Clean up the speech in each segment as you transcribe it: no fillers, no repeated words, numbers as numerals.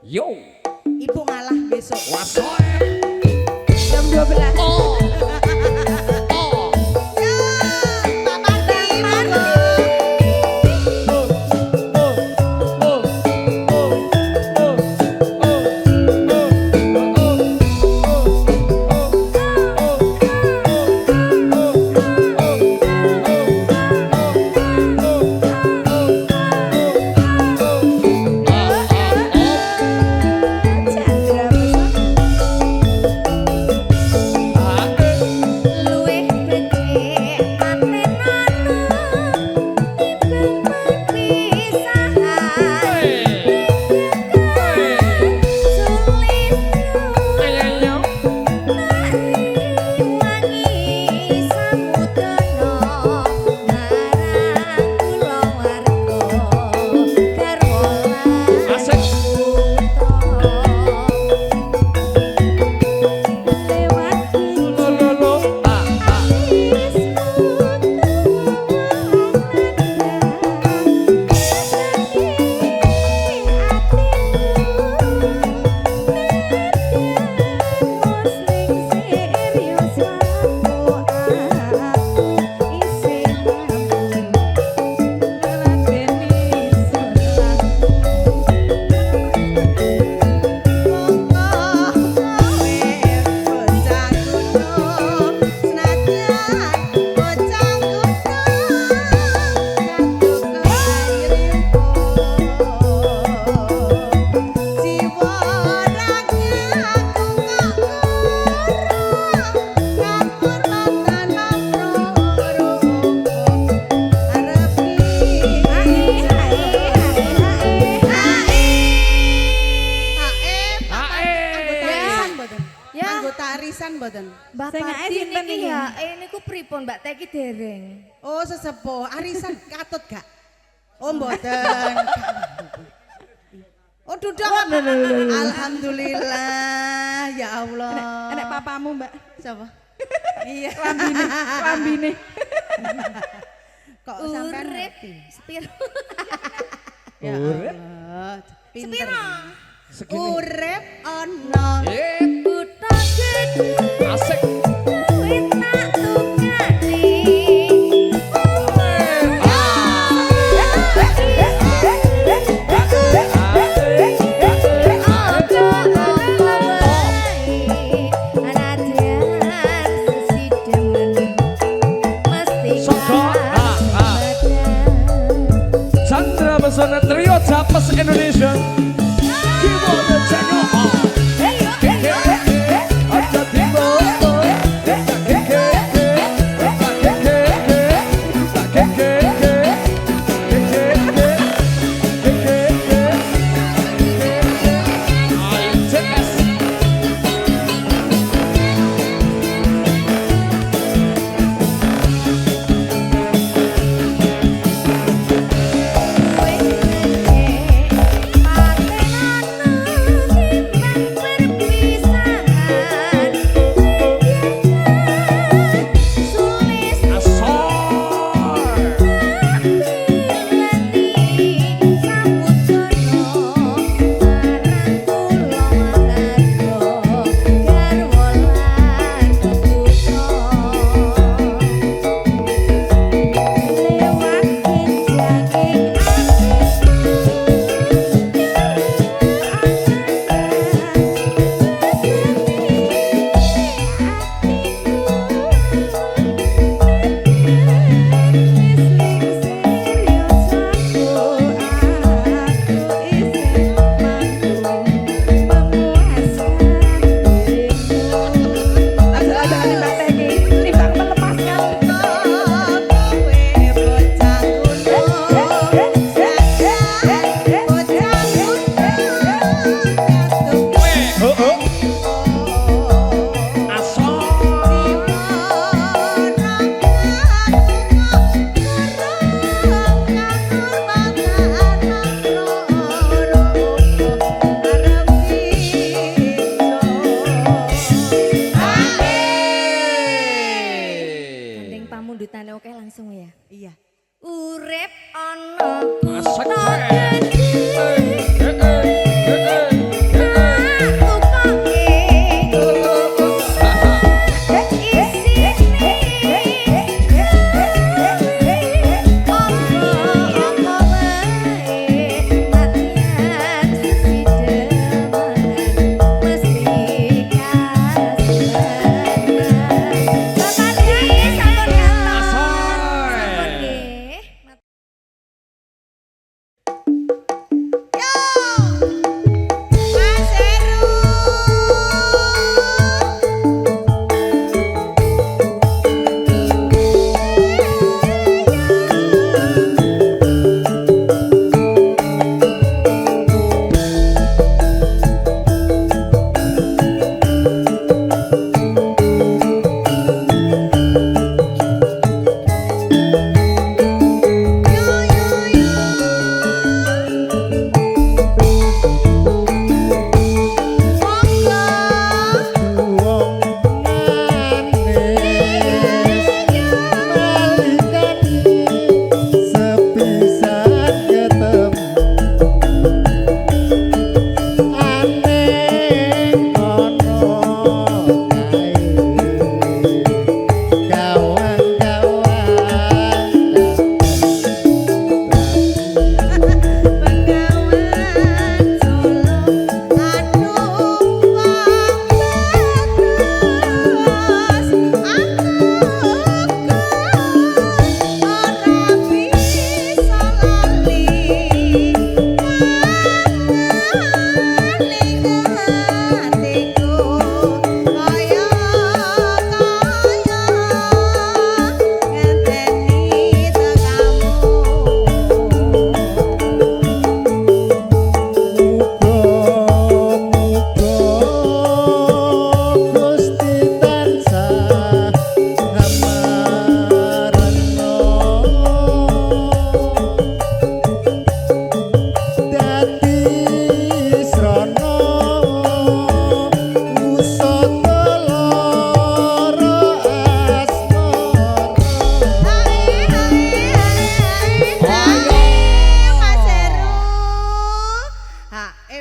Yo. Ibu ngalah besok. Wasoe. Jam 12. Oh. Mbak Teki dereng. Oh sesepuh, arisan katut gak? Oh mboten. Oh duduk. Alhamdulillah ya Allah. Enek papamu Mbak. Siapa? Iya. Lambine. Kok sampean ngerti? Sepiro. Ya Allah. Sepiro. Urip ana. Kutha gedhe. Asik. Pesona Trio Japes Indonesia. Gimana cengok? Aja timbo. Bye.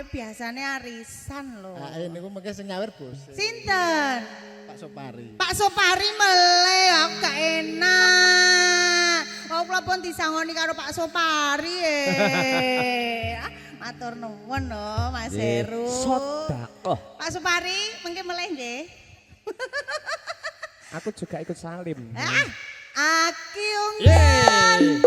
biasane arisan lho. Niku mengke sing nyawer Bos. Sinten? Pak Sopari. Pak Sopari mele aku gak enak. Aku kula pun disangoni karo Pak Sopari Matur nuwun lho Mas Heru. Sedekah. Pak Sopari mengke meleh nggih. Aku juga ikut salim. Aku Yeay.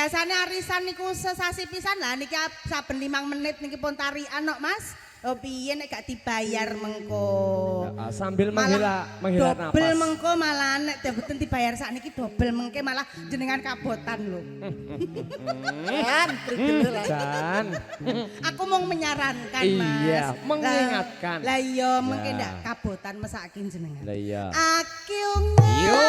biasanya arisan niku sesasi pisan lah niki saben 5 menit niki pun tarian kok Mas. Oh piye nek gak dibayar mengko. Sambil menghela napas. Dobel mengko malah nek mboten dibayar sakniki dobel mengke malah jenengan kabotan lho. Dan aku mau menyarankan Mas. Iya, mengingatkan. Lah iya mengke ndak kabotan mesakin jenengan. Lah iya. Aku Yo.